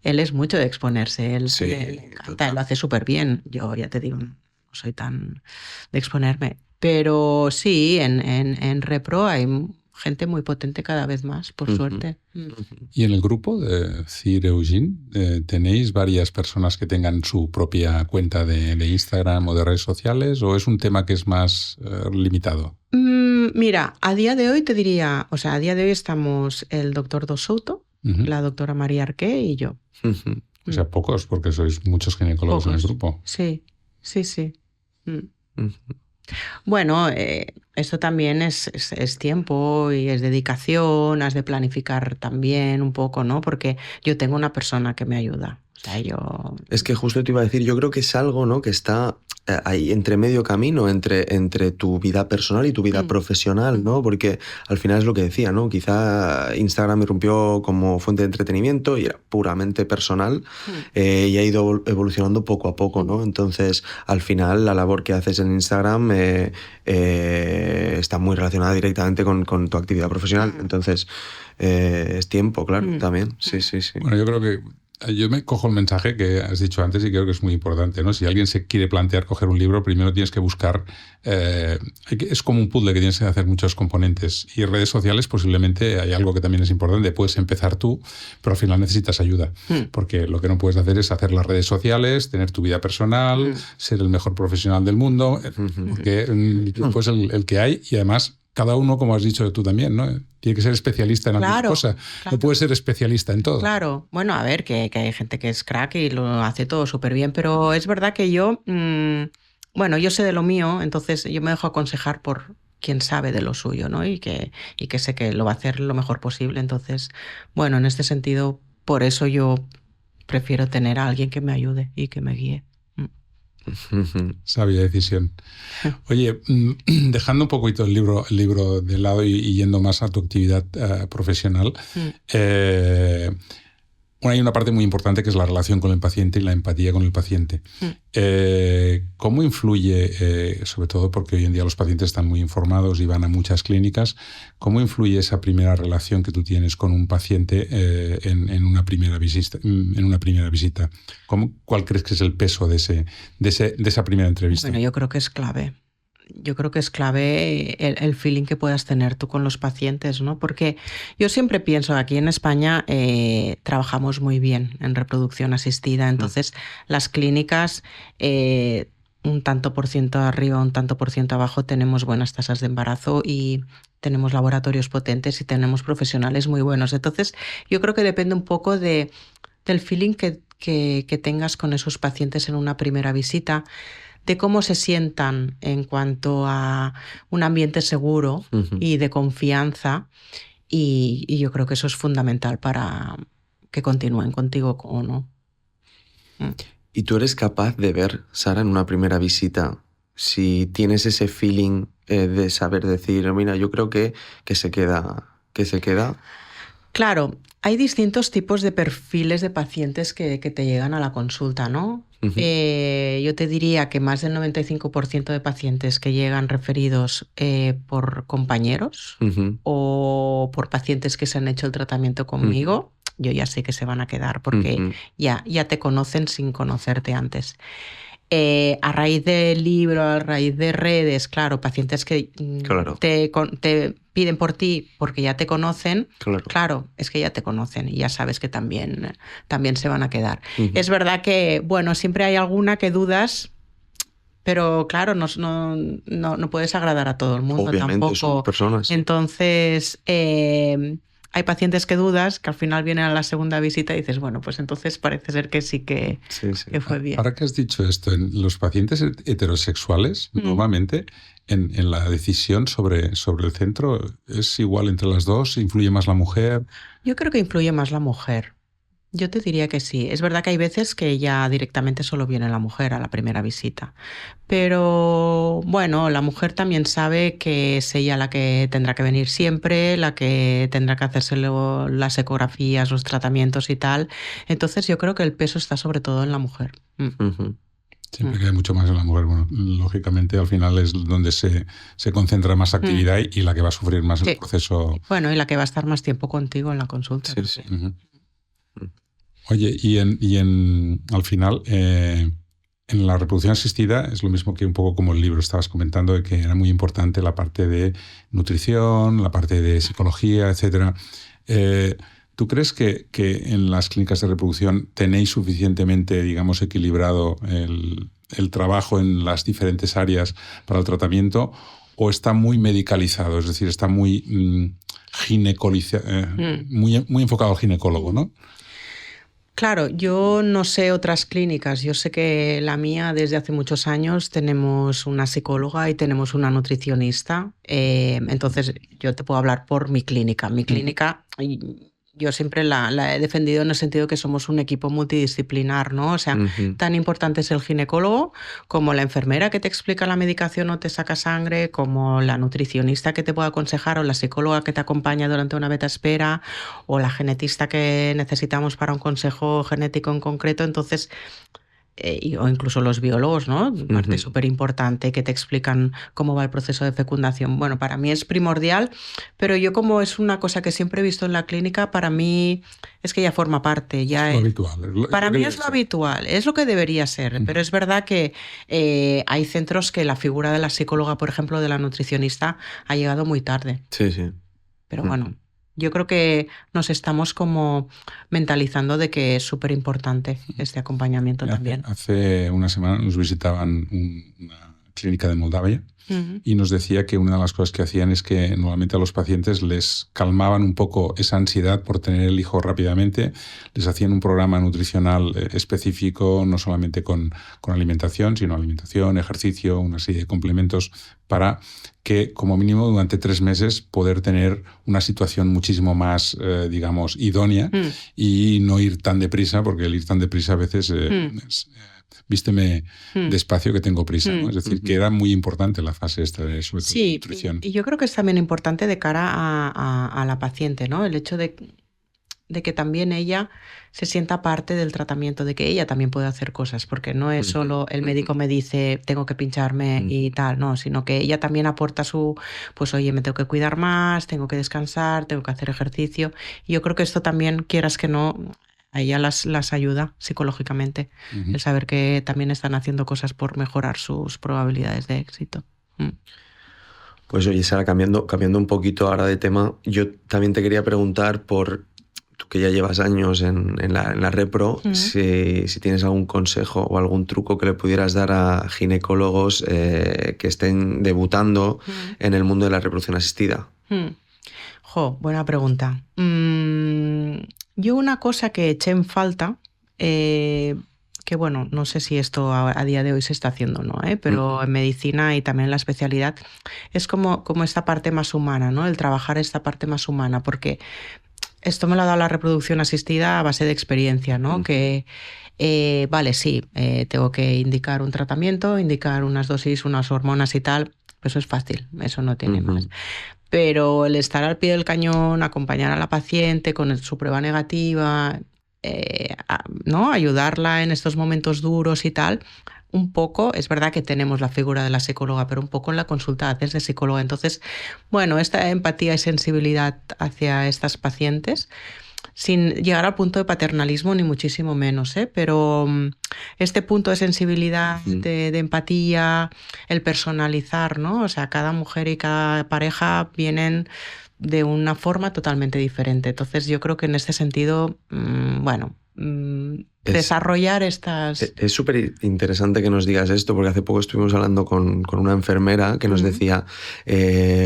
Él es mucho de exponerse. Él le encanta, él lo hace súper bien. Yo ya te digo, no soy tan de exponerme. Pero sí, en Repro hay gente muy potente cada vez más, por suerte. Y en el grupo de CIR Eugene, ¿tenéis varias personas que tengan su propia cuenta de Instagram o de redes sociales, o es un tema que es más limitado? Mira, a día de hoy te diría, o sea, a día de hoy estamos el doctor Dos Souto, la doctora María Arqué y yo. O sea, pocos, porque sois muchos ginecólogos en el grupo. Sí. Bueno, esto también es tiempo y es dedicación, has de planificar también un poco, ¿no? Porque yo tengo una persona que me ayuda. O sea, Es que justo te iba a decir, yo creo que es algo, ¿no?, que está ahí entre medio camino, entre tu vida personal y tu vida profesional, ¿no? Porque al final es lo que decía, ¿no? Quizá Instagram irrumpió como fuente de entretenimiento y era puramente personal y ha ido evolucionando poco a poco, ¿no? Entonces, al final, la labor que haces en Instagram está muy relacionada directamente con tu actividad profesional. Entonces, es tiempo, claro, también. Sí. Bueno, yo creo que yo me cojo el mensaje que has dicho antes y creo que es muy importante, ¿no? Si alguien se quiere plantear coger un libro, primero tienes que buscar... es como un puzzle que tienes que hacer muchos componentes. Y redes sociales posiblemente hay algo que también es importante. Puedes empezar tú, pero al final necesitas ayuda. Porque lo que no puedes hacer es hacer las redes sociales, tener tu vida personal, ser el mejor profesional del mundo, porque pues el que hay, y además... Cada uno, como has dicho tú también, ¿no? Tiene que ser especialista en alguna cosa. Claro. No puede ser especialista en todo. Claro. Bueno, a ver, que hay gente que es crack y lo hace todo súper bien, pero es verdad que yo, yo sé de lo mío, entonces yo me dejo aconsejar por quien sabe de lo suyo, ¿no? Y que sé que lo va a hacer lo mejor posible. Entonces, bueno, en este sentido, por eso yo prefiero tener a alguien que me ayude y que me guíe. Sabia decisión. Oye, dejando un poquito el libro de lado y yendo más a tu actividad profesional, hay una parte muy importante que es la relación con el paciente y la empatía con el paciente. ¿Cómo influye, sobre todo porque hoy en día los pacientes están muy informados y van a muchas clínicas, cómo influye esa primera relación que tú tienes con un paciente en una primera visita? ¿Cuál crees que es el peso de esa primera entrevista? Bueno, yo creo que es clave. Yo creo que es clave el feeling que puedas tener tú con los pacientes, ¿no? Porque yo siempre pienso, aquí en España trabajamos muy bien en reproducción asistida, entonces las clínicas, un tanto por ciento arriba, un tanto por ciento abajo, tenemos buenas tasas de embarazo y tenemos laboratorios potentes y tenemos profesionales muy buenos. Entonces yo creo que depende un poco del feeling que tengas con esos pacientes en una primera visita, de cómo se sientan en cuanto a un ambiente seguro y de confianza, y yo creo que eso es fundamental para que continúen contigo o no. ¿Y tú eres capaz de ver, Sara, en una primera visita, si tienes ese feeling de saber decir, mira, yo creo que se queda? Claro, hay distintos tipos de perfiles de pacientes que te llegan a la consulta, ¿no? Yo te diría que más del 95% de pacientes que llegan referidos por compañeros o por pacientes que se han hecho el tratamiento conmigo, yo ya sé que se van a quedar porque ya te conocen sin conocerte antes. A raíz del libro, a raíz de redes, claro, pacientes que te piden por ti porque ya te conocen, claro, es que ya te conocen y ya sabes que también se van a quedar. Es verdad que, bueno, siempre hay alguna que dudas, pero claro, no puedes agradar a todo el mundo. Obviamente, tampoco. Son personas. Entonces, hay pacientes que dudas, que al final vienen a la segunda visita y dices, bueno, pues entonces parece ser que sí que fue bien. Ahora que has dicho esto, en los pacientes heterosexuales, normalmente en la decisión sobre el centro, ¿es igual entre las dos? ¿Influye más la mujer? Yo creo que influye más la mujer. Yo te diría que sí. Es verdad que hay veces que ya directamente solo viene la mujer a la primera visita. Pero bueno, la mujer también sabe que es ella la que tendrá que venir siempre, la que tendrá que hacerse las ecografías, los tratamientos y tal. Entonces yo creo que el peso está sobre todo en la mujer. Siempre cae mucho más en la mujer. Bueno, lógicamente al final es donde se concentra más actividad y la que va a sufrir más el proceso. Bueno, y la que va a estar más tiempo contigo en la consulta. Oye, al final, en la reproducción asistida es lo mismo que un poco como el libro estabas comentando, de que era muy importante la parte de nutrición, la parte de psicología, etc. ¿Tú crees que en las clínicas de reproducción tenéis suficientemente, digamos, equilibrado el trabajo en las diferentes áreas para el tratamiento, o está muy medicalizado, es decir, está muy muy enfocado al ginecólogo, ¿no? Claro, yo no sé otras clínicas. Yo sé que la mía desde hace muchos años tenemos una psicóloga y tenemos una nutricionista. Entonces yo te puedo hablar por mi clínica. Mi clínica, yo siempre la he defendido en el sentido que somos un equipo multidisciplinar, ¿no? O sea, tan importante es el ginecólogo como la enfermera que te explica la medicación o te saca sangre, como la nutricionista que te puede aconsejar, o la psicóloga que te acompaña durante una beta espera, o la genetista que necesitamos para un consejo genético en concreto. Entonces, o incluso los biólogos, ¿no? Parte súper importante que te explican cómo va el proceso de fecundación. Bueno, para mí es primordial, pero yo, como es una cosa que siempre he visto en la clínica, para mí es que ya forma parte. Ya es lo habitual. Para mí es lo habitual, es lo que debería ser, pero es verdad que hay centros que la figura de la psicóloga, por ejemplo, de la nutricionista, ha llegado muy tarde. Sí, sí. Pero bueno, yo creo que nos estamos como mentalizando de que es súper importante este acompañamiento también. Hace una semana nos visitaban una clínica de Moldavia y nos decía que una de las cosas que hacían es que normalmente a los pacientes les calmaban un poco esa ansiedad por tener el hijo rápidamente, les hacían un programa nutricional específico, no solamente con alimentación, sino alimentación, ejercicio, una serie de complementos para que, como mínimo, durante 3 meses poder tener una situación muchísimo más, digamos, idónea y no ir tan deprisa, porque el ir tan deprisa a veces vísteme despacio que tengo prisa, ¿no? Es decir, que era muy importante la fase esta de nutrición. Y yo creo que es también importante de cara a la paciente, ¿no? El hecho de que también ella se sienta parte del tratamiento, de que ella también puede hacer cosas, porque no es solo el médico me dice tengo que pincharme y tal, no, sino que ella también aporta pues oye, me tengo que cuidar más, tengo que descansar, tengo que hacer ejercicio. Y yo creo que esto también, quieras que no, a ella las ayuda psicológicamente, el saber que también están haciendo cosas por mejorar sus probabilidades de éxito. Pues oye, Sara, cambiando un poquito ahora de tema, yo también te quería preguntar por... Tú que ya llevas años en la repro, si tienes algún consejo o algún truco que le pudieras dar a ginecólogos que estén debutando en el mundo de la reproducción asistida. Buena pregunta. Yo una cosa que eché en falta, que bueno, no sé si esto a día de hoy se está haciendo o no, pero en medicina y también en la especialidad, es como esta parte más humana, ¿no? El trabajar esta parte más humana, porque esto me lo ha dado la reproducción asistida a base de experiencia, ¿no? Que, vale, sí, tengo que indicar un tratamiento, indicar unas dosis, unas hormonas y tal, pues eso es fácil, eso no tiene más. Pero el estar al pie del cañón, acompañar a la paciente con su prueba negativa, ¿no? Ayudarla en estos momentos duros y tal, un poco, es verdad que tenemos la figura de la psicóloga, pero un poco en la consulta haces de psicóloga. Entonces, bueno, esta empatía y sensibilidad hacia estas pacientes, sin llegar al punto de paternalismo ni muchísimo menos, pero este punto de sensibilidad, de empatía, el personalizar, ¿no? O sea, cada mujer y cada pareja vienen de una forma totalmente diferente. Entonces yo creo que en este sentido, desarrollar estas... Es súper interesante que nos digas esto, porque hace poco estuvimos hablando con una enfermera que nos decía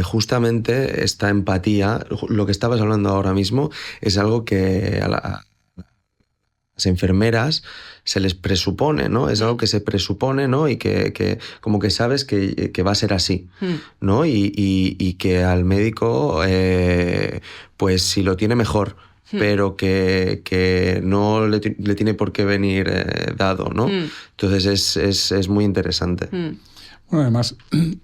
justamente esta empatía, lo que estabas hablando ahora mismo, es algo que a las enfermeras se les presupone, ¿no? Es algo que se presupone, ¿no? Y que como que sabes que va a ser así, ¿no? Y que al médico, pues si lo tiene mejor, pero que no le tiene por qué venir dado, ¿no? Entonces es muy interesante. Bueno, además,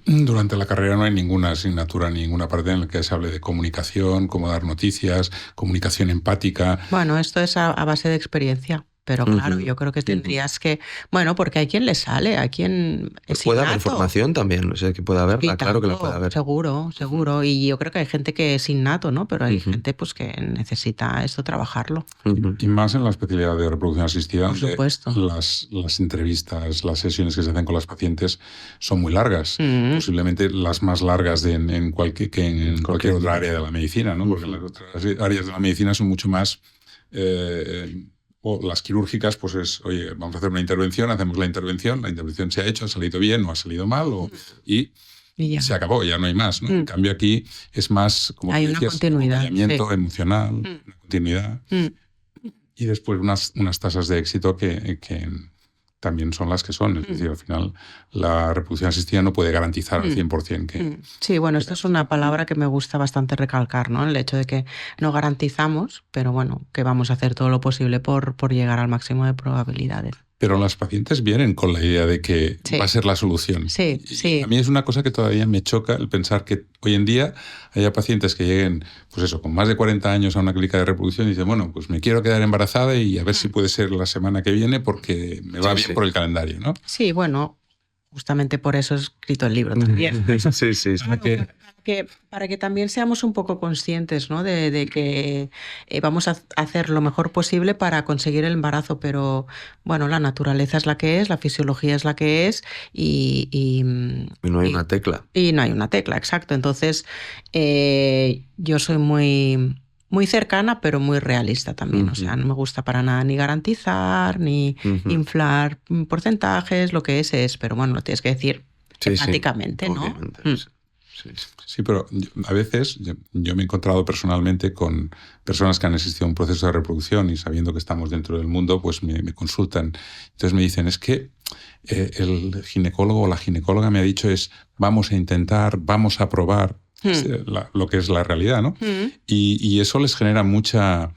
durante la carrera no hay ninguna asignatura, ninguna parte en la que se hable de comunicación, cómo dar noticias, comunicación empática. Bueno, esto es a base de experiencia. pero claro, yo creo que tendrías que... Bueno, porque hay quien le sale, hay quien es puede innato. haber formación también, o sea, que puede haberla, claro que la puede haber. Seguro. Y yo creo que hay gente que es innato, ¿no? Pero hay gente pues que necesita esto trabajarlo. Y más en la especialidad de reproducción asistida, por supuesto. Las entrevistas, las sesiones que se hacen con las pacientes son muy largas, posiblemente las más largas que en cualquier otra área de la medicina, ¿no? Porque las otras áreas de la medicina son mucho más... o las quirúrgicas, pues es, oye, vamos a hacer una intervención, hacemos la intervención se ha hecho, ha salido bien o ha salido mal, y se acabó, ya no hay más, ¿no? En cambio aquí es más, como hay decías, una continuidad, acompañamiento emocional, una continuidad, y después unas tasas de éxito que también son las que son. Es decir, al final la reproducción asistida no puede garantizar al 100% que... Sí, bueno, esto es una palabra que me gusta bastante recalcar, ¿no? El hecho de que no garantizamos, pero bueno, que vamos a hacer todo lo posible por llegar al máximo de probabilidades. Pero las pacientes vienen con la idea de que va a ser la solución. Sí. A mí es una cosa que todavía me choca el pensar que hoy en día haya pacientes que lleguen, pues eso, con más de 40 años a una clínica de reproducción y dicen, bueno, pues me quiero quedar embarazada y a ver si puede ser la semana que viene porque me va bien por el calendario, ¿no? Sí, bueno, justamente por eso he escrito el libro también. Sí. Para que también seamos un poco conscientes, ¿no? de que vamos a hacer lo mejor posible para conseguir el embarazo, pero bueno, la naturaleza es la que es, la fisiología es la que es y no hay una tecla. Y no hay una tecla, exacto. Entonces, yo soy muy cercana, pero muy realista también. O sea, no me gusta para nada ni garantizar, ni inflar porcentajes, lo que es, pero bueno, lo tienes que decir empáticamente, ¿no? Sí, pero a veces yo me he encontrado personalmente con personas que han asistido a un proceso de reproducción y sabiendo que estamos dentro del mundo, pues me consultan. Entonces me dicen, es que el ginecólogo o la ginecóloga me ha dicho vamos a intentar, vamos a probar lo que es la realidad, ¿no? Y eso les genera mucha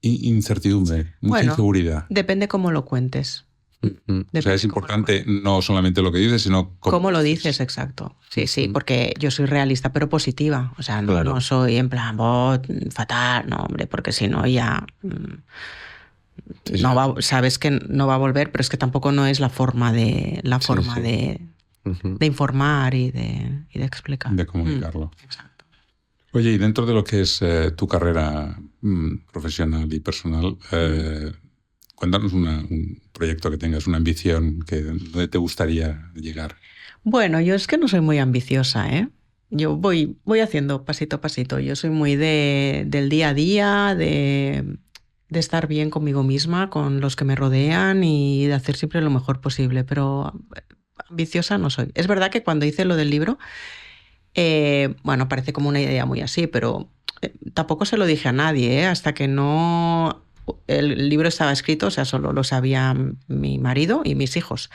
incertidumbre, mucha inseguridad. Depende cómo lo cuentes. O sea, es importante no solamente lo que dices, sino cómo lo dices, exacto. Sí, porque yo soy realista, pero positiva. O sea, no soy en plan, fatal, no, hombre, porque si no ya... sabes que no va a volver, pero es que tampoco no es la forma de informar y de explicar. De comunicarlo. Exacto. Oye, y dentro de lo que es tu carrera profesional y personal... Cuéntanos un proyecto que tengas, una ambición, ¿dónde te gustaría llegar? Bueno, yo es que no soy muy ambiciosa, ¿eh? Yo voy haciendo pasito a pasito. Yo soy muy del día a día, de estar bien conmigo misma, con los que me rodean y de hacer siempre lo mejor posible, pero ambiciosa no soy. Es verdad que cuando hice lo del libro, bueno, parece como una idea muy así, pero tampoco se lo dije a nadie, hasta que no... El libro estaba escrito, o sea, solo lo sabía mi marido y mis hijos,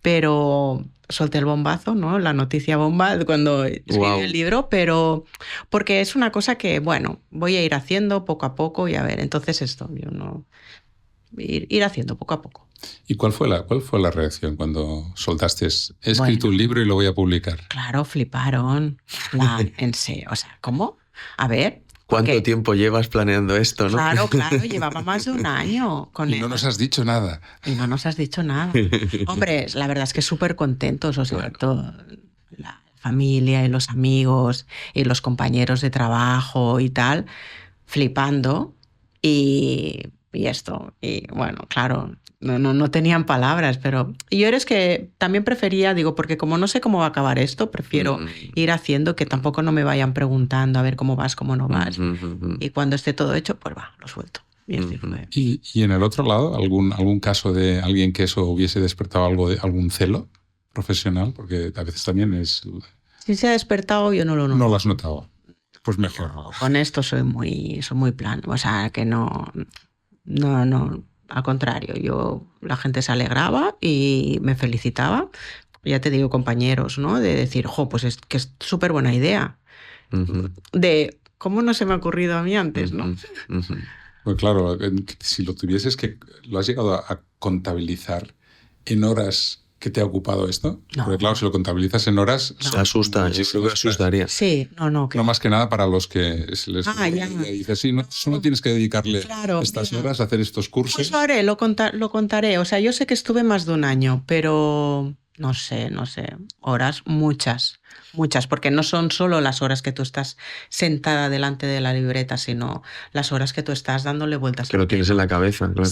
pero solté el bombazo, ¿no? La noticia bomba cuando escribí el libro, pero porque es una cosa que, bueno, voy a ir haciendo poco a poco y a ver, entonces ir haciendo poco a poco. ¿Y cuál fue la reacción cuando soltaste? He escrito un libro y lo voy a publicar. Claro, fliparon. En serio, o sea, ¿cómo? A ver... ¿Cuánto tiempo llevas planeando esto, no? Claro, llevaba más de un año con él. Y no nos has dicho nada. Hombre, la verdad es que súper contentos, o sea, toda la familia y los amigos y los compañeros de trabajo y tal, flipando y esto. Y bueno, claro, no tenían palabras, pero yo es que también prefería, porque como no sé cómo va a acabar esto, prefiero ir haciendo, que tampoco no me vayan preguntando a ver cómo vas, cómo no vas. Y cuando esté todo hecho, pues lo suelto. ¿Y en el otro lado, algún caso de alguien que eso hubiese despertado algún celo profesional? Porque a veces también es... Si se ha despertado, yo no lo noto. No lo has notado. Pues mejor. No, con esto soy muy plan. O sea, que no... Al contrario, la gente se alegraba y me felicitaba. Ya te digo, compañeros, ¿no? De decir, pues es que es súper buena idea. De cómo no se me ha ocurrido a mí antes, ¿no? Pues claro, si lo tuvieses, que lo has llegado a contabilizar en horas ¿Qué te ha ocupado esto? No. Porque claro, si lo contabilizas en horas... Se asusta, yo creo que asustaría. Sí, no. No más que nada para los que se les... Ya. Dices, sí, no, solo tienes que dedicarle estas horas a hacer estos cursos. Pues lo haré, lo contaré. O sea, yo sé que estuve más de un año, pero no sé, horas, muchas, porque no son solo las horas que tú estás sentada delante de la libreta, sino las horas que tú estás dándole vueltas. Que lo tienes en la cabeza, claro.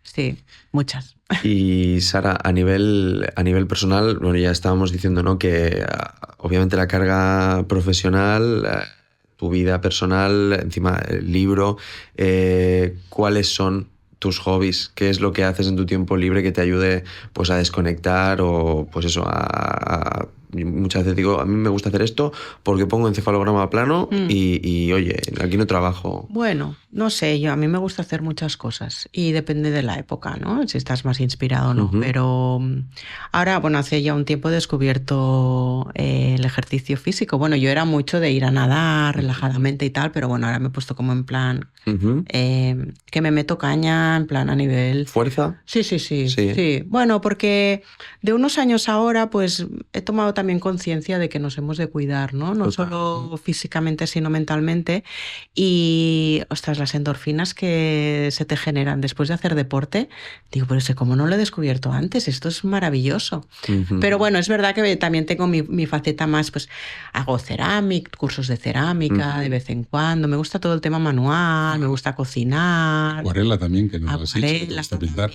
Sí, muchas. Y Sara, a nivel personal, bueno, ya estábamos diciendo, ¿no?, que obviamente la carga profesional, tu vida personal, encima el libro, ¿cuáles son tus hobbies? ¿Qué es lo que haces en tu tiempo libre que te ayude, pues, a desconectar o, pues eso, muchas veces digo, a mí me gusta hacer esto porque pongo encefalograma plano y oye, aquí no trabajo. Bueno, no sé, a mí me gusta hacer muchas cosas y depende de la época, ¿no? Si estás más inspirado o no. Pero ahora, bueno, hace ya un tiempo he descubierto el ejercicio físico. Bueno, yo era mucho de ir a nadar relajadamente y tal, pero bueno, ahora me he puesto como en plan que me meto caña, en plan a nivel... ¿Fuerza? Sí. Bueno, porque de unos años ahora, pues he tomado también conciencia de que nos hemos de cuidar, ¿no? No solo físicamente, sino mentalmente. Y, ostras, las endorfinas que se te generan después de hacer deporte, digo, pero ¿cómo no lo he descubierto antes? Esto es maravilloso. Pero bueno, es verdad que también tengo mi faceta más, pues hago cerámica, cursos de cerámica de vez en cuando. Me gusta todo el tema manual, me gusta cocinar. Acuarela también, que no lo has hecho, te gusta pintar.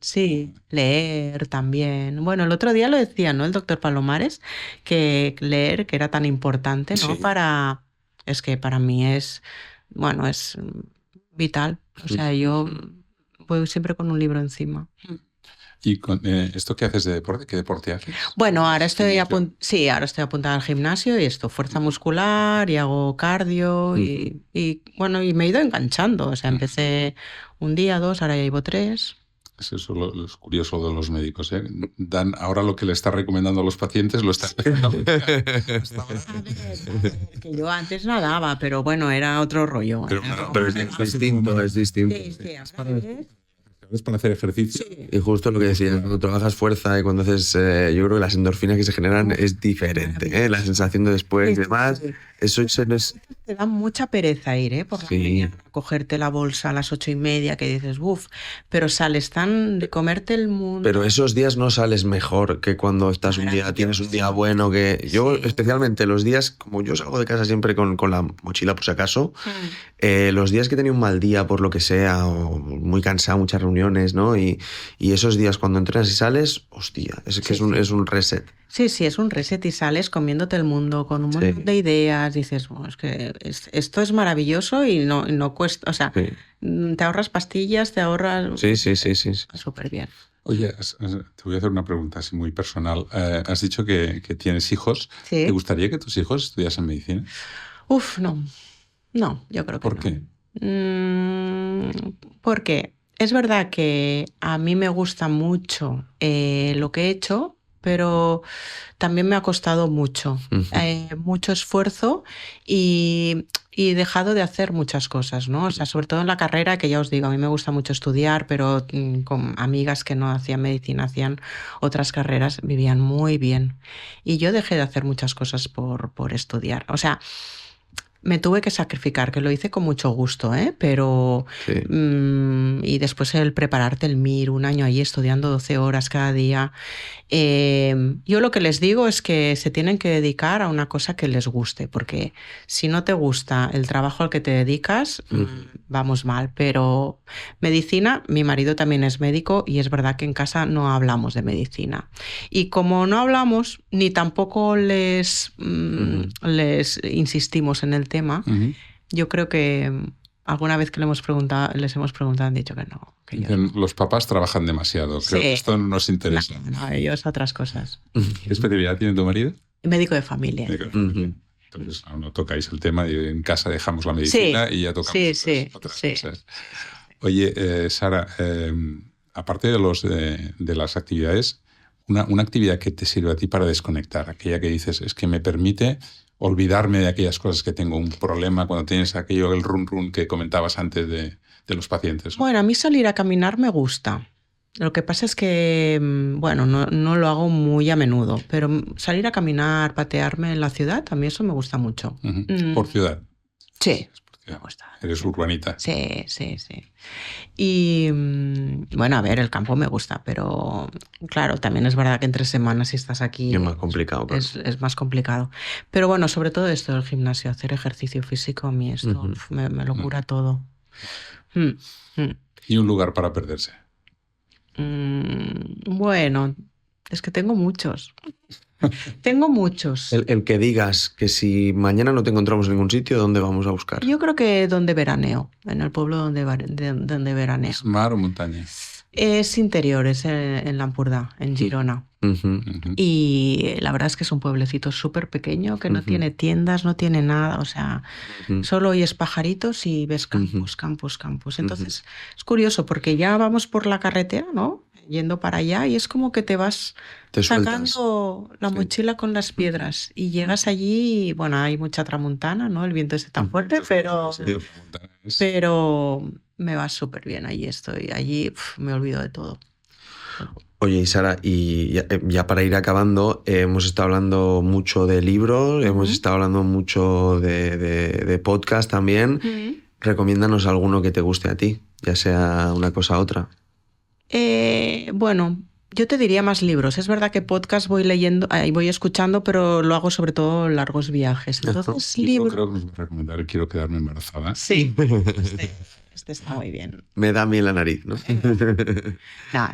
Sí, leer también. Bueno, el otro día lo decía, ¿no?, el doctor Palomares, que leer, que era tan importante, ¿no? Sí. Es que para mí es vital. O sea, yo voy siempre con un libro encima. ¿Y con esto qué haces de deporte? ¿Qué deporte haces? Bueno, ahora estoy apuntada al gimnasio y fuerza muscular y hago cardio y me he ido enganchando. O sea, empecé un día, 2, ahora ya llevo 3. Eso es curioso de los médicos, ¿eh? Dan ahora lo que le está recomendando a los pacientes, lo está recomendando. Que yo antes nadaba, pero bueno, era otro rollo. Pero es distinto. Sí, Es para hacer ejercicio. Sí. Y justo lo que decías, cuando trabajas fuerza y cuando haces, yo creo que las endorfinas que se generan es diferente, ¿eh? La sensación de después y demás, eso no es... Te da mucha pereza ir, por la mañana, cogerte la bolsa a las 8:30, que dices, pero sales tan de comerte el mundo. Pero esos días no sales mejor que cuando estás tienes un día bueno, que yo especialmente los días, como yo salgo de casa siempre con la mochila por si acaso, los días que he tenido un mal día por lo que sea, o muy cansado, muchas reuniones, ¿no? Y esos días cuando entrenas y sales, hostia, es que es un reset. Sí, es un reset y sales comiéndote el mundo con un montón de ideas. Dices, es que esto es maravilloso y no cuesta, o sea, te ahorras pastillas, te ahorras... Sí. Súper bien. Oye, te voy a hacer una pregunta así muy personal. Has dicho que tienes hijos. Sí. ¿Te gustaría que tus hijos estudiasen medicina? No, yo creo que ¿Por qué? Porque es verdad que a mí me gusta mucho lo que he hecho, pero también me ha costado mucho, mucho esfuerzo y he dejado de hacer muchas cosas, ¿no? O sea, sobre todo en la carrera, que ya os digo, a mí me gusta mucho estudiar, pero con amigas que no hacían medicina, hacían otras carreras, vivían muy bien. Y yo dejé de hacer muchas cosas por estudiar. O sea, me tuve que sacrificar, que lo hice con mucho gusto, pero... Sí. Y después el prepararte el MIR, un año ahí estudiando 12 horas cada día. Yo lo que les digo es que se tienen que dedicar a una cosa que les guste, porque si no te gusta el trabajo al que te dedicas, vamos mal. Pero medicina, mi marido también es médico y es verdad que en casa no hablamos de medicina. Y como no hablamos, ni tampoco les insistimos en el tema, yo creo que alguna vez que les hemos preguntado, han dicho que no. Los papás trabajan demasiado. Creo que esto no nos interesa. No, ellos otras cosas. ¿Qué especialidad tiene tu marido? Médico de familia. Entonces no tocáis el tema y en casa dejamos la medicina y ya tocamos otras cosas. Oye, Sara, aparte de las actividades, una actividad que te sirve a ti para desconectar, aquella que dices, es que me permite olvidarme de aquellas cosas que tengo un problema, cuando tienes aquello, el run que comentabas antes de los pacientes, ¿no? Bueno, a mí salir a caminar me gusta. Lo que pasa es que, bueno, no lo hago muy a menudo, pero salir a caminar, patearme en la ciudad, a mí eso me gusta mucho. ¿Por ciudad? Sí, me gusta. Eres urbanita. Sí. Y bueno, a ver, el campo me gusta, pero claro, también es verdad que entre semanas si estás aquí es más complicado. Claro. Es más complicado. Pero bueno, sobre todo esto del gimnasio, hacer ejercicio físico, a mí esto me lo cura todo. ¿Y un lugar para perderse? Bueno, es que tengo muchos. Tengo muchos. El que digas que si mañana no te encontramos en ningún sitio, ¿dónde vamos a buscar? Yo creo que donde veraneo, en el pueblo donde veraneo. ¿Es mar o montaña? Es interior, es en Lampurdá, en Girona. Y la verdad es que es un pueblecito súper pequeño que no tiene tiendas, no tiene nada, o sea, solo oyes pajaritos y ves campos. Entonces es curioso porque ya vamos por la carretera, ¿no? Yendo para allá y es como que te vas sacando la mochila con las piedras y llegas allí y, bueno, hay mucha tramuntana, ¿no? El viento es tan fuerte, pero me va súper bien, allí estoy, allí me olvido de todo. Oye, y Sara, y ya para ir acabando, hemos estado hablando mucho de libros, hemos estado hablando mucho de podcast también. Recomiéndanos alguno que te guste a ti, ya sea una cosa u otra. Bueno, yo te diría más libros. Es verdad que podcast voy leyendo y voy escuchando, pero lo hago sobre todo en largos viajes. Entonces, libros. Creo que me voy a recomendar Quiero quedarme embarazada. Sí, este está muy bien. Me da miel la nariz, ¿no? No.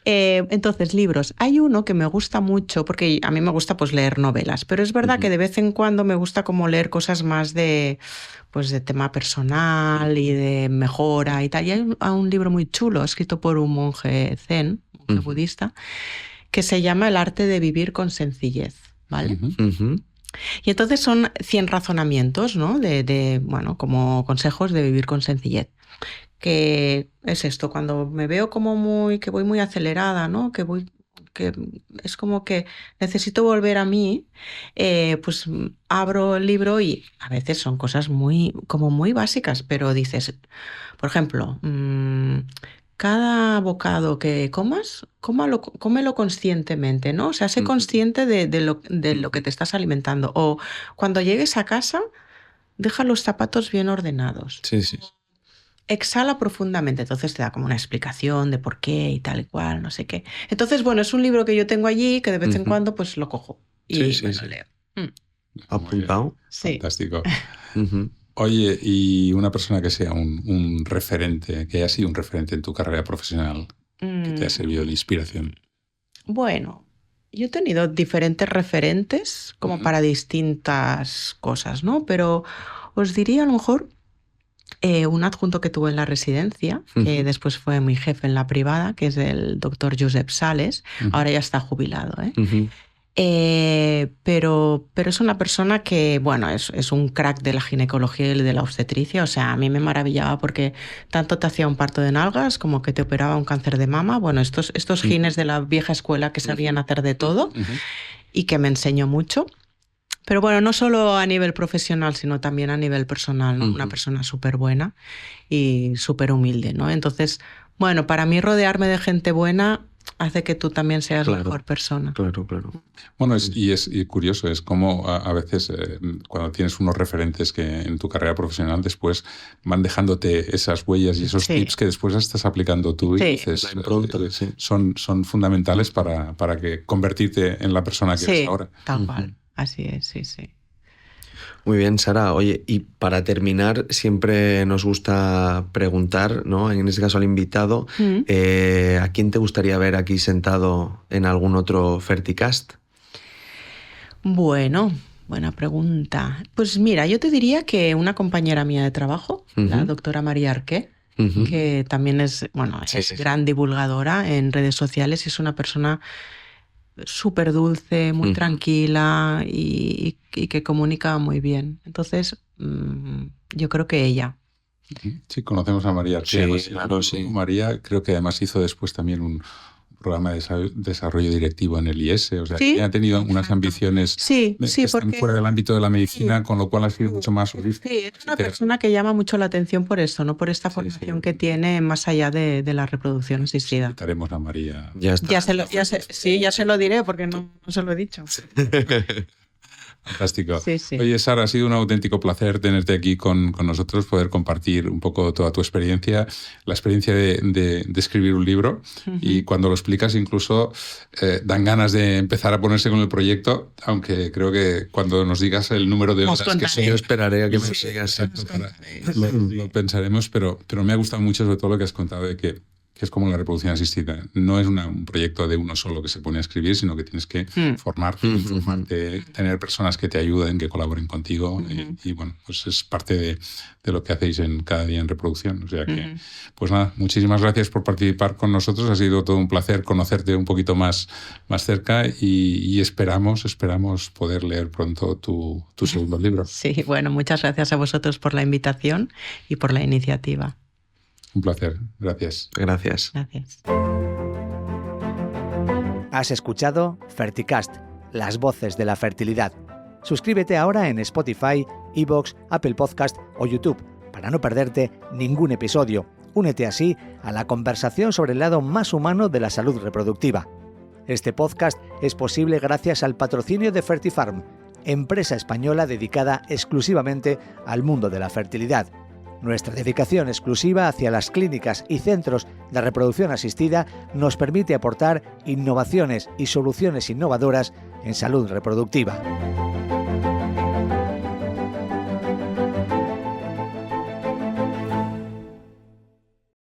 Entonces, libros. Hay uno que me gusta mucho, porque a mí me gusta pues leer novelas, pero es verdad que de vez en cuando me gusta como leer cosas más de tema personal y de mejora y tal. Y hay un libro muy chulo escrito por un monje zen, budista, que se llama El arte de vivir con sencillez, ¿vale? Y entonces son 100 razonamientos, ¿no? Bueno, como consejos de vivir con sencillez. Que es esto, cuando me veo como que voy muy acelerada, ¿no? Que es como que necesito volver a mí, pues abro el libro y a veces son cosas muy básicas, pero dices, por ejemplo, cada bocado que comas, cómelo conscientemente, ¿no? O sea, sé consciente de lo que te estás alimentando. O cuando llegues a casa, deja los zapatos bien ordenados. Sí. Exhala profundamente, entonces te da como una explicación de por qué y tal y cual, no sé qué. Entonces, bueno, es un libro que yo tengo allí que de vez en cuando pues lo cojo y lo leo. ¿Apuntado? Sí. Fantástico. Oye, y una persona que sea un referente, que haya sido un referente en tu carrera profesional, que te ha servido de inspiración. Bueno, yo he tenido diferentes referentes como para distintas cosas, ¿no? Pero os diría a lo mejor un adjunto que tuve en la residencia, que después fue mi jefe en la privada, que es el doctor Josep Sales. Ahora ya está jubilado, pero es una persona que, bueno, es un crack de la ginecología y de la obstetricia. O sea, a mí me maravillaba porque tanto te hacía un parto de nalgas como que te operaba un cáncer de mama. Bueno, estos gines de la vieja escuela que sabían hacer de todo y que me enseñó mucho. Pero bueno, no solo a nivel profesional, sino también a nivel personal, ¿no? Una persona súper buena y súper humilde, ¿no? Entonces, bueno, para mí rodearme de gente buena hace que tú también seas mejor persona. Claro. Bueno, es curioso, es como a veces cuando tienes unos referentes que en tu carrera profesional después van dejándote esas huellas y esos tips que después estás aplicando tú y dices, son fundamentales para que convertirte en la persona que eres ahora. Tal cual. Así es, sí. Muy bien, Sara. Oye, y para terminar, siempre nos gusta preguntar, ¿no? En este caso al invitado, ¿a quién te gustaría ver aquí sentado en algún otro Ferticast? Bueno, buena pregunta. Pues mira, yo te diría que una compañera mía de trabajo, la doctora María Arqué, que también es gran divulgadora en redes sociales y es una persona súper dulce, muy tranquila y que comunica muy bien. Entonces, yo creo que ella. Sí, conocemos a María. Sí, claro, sí. María creo que además hizo después también un programa de desarrollo directivo en el IES, o sea, ¿sí? Que ha tenido unas ambiciones que están fuera del ámbito de la medicina, con lo cual ha sido mucho más holístico. Sí, es una persona que llama mucho la atención por esto, ¿no? Por esta formación que tiene más allá de la reproducción asistida. Invitaremos a María. Ya está. Ya se lo diré porque no se lo he dicho. Fantástico. Sí, sí. Oye, Sara, ha sido un auténtico placer tenerte aquí con nosotros, poder compartir un poco toda tu experiencia, la experiencia de escribir un libro. Y cuando lo explicas incluso dan ganas de empezar a ponerse con el proyecto, aunque creo que cuando nos digas el número de horas que yo esperaré a que me sigas. Lo pensaremos, pero me ha gustado mucho sobre todo lo que has contado de que es como la reproducción asistida. No es un proyecto de uno solo que se pone a escribir, sino que tienes que formarte, tener personas que te ayuden, que colaboren contigo. Y bueno, pues es parte de lo que hacéis cada día en reproducción. O sea que, pues nada, muchísimas gracias por participar con nosotros. Ha sido todo un placer conocerte un poquito más cerca y esperamos poder leer pronto tu segundo libro. Sí, bueno, muchas gracias a vosotros por la invitación y por la iniciativa. Un placer. Gracias. Gracias. Gracias. Has escuchado Ferticast, las voces de la fertilidad. Suscríbete ahora en Spotify, iVoox, Apple Podcast o YouTube para no perderte ningún episodio. Únete así a la conversación sobre el lado más humano de la salud reproductiva. Este podcast es posible gracias al patrocinio de Fertifarm, empresa española dedicada exclusivamente al mundo de la fertilidad. Nuestra dedicación exclusiva hacia las clínicas y centros de reproducción asistida nos permite aportar innovaciones y soluciones innovadoras en salud reproductiva.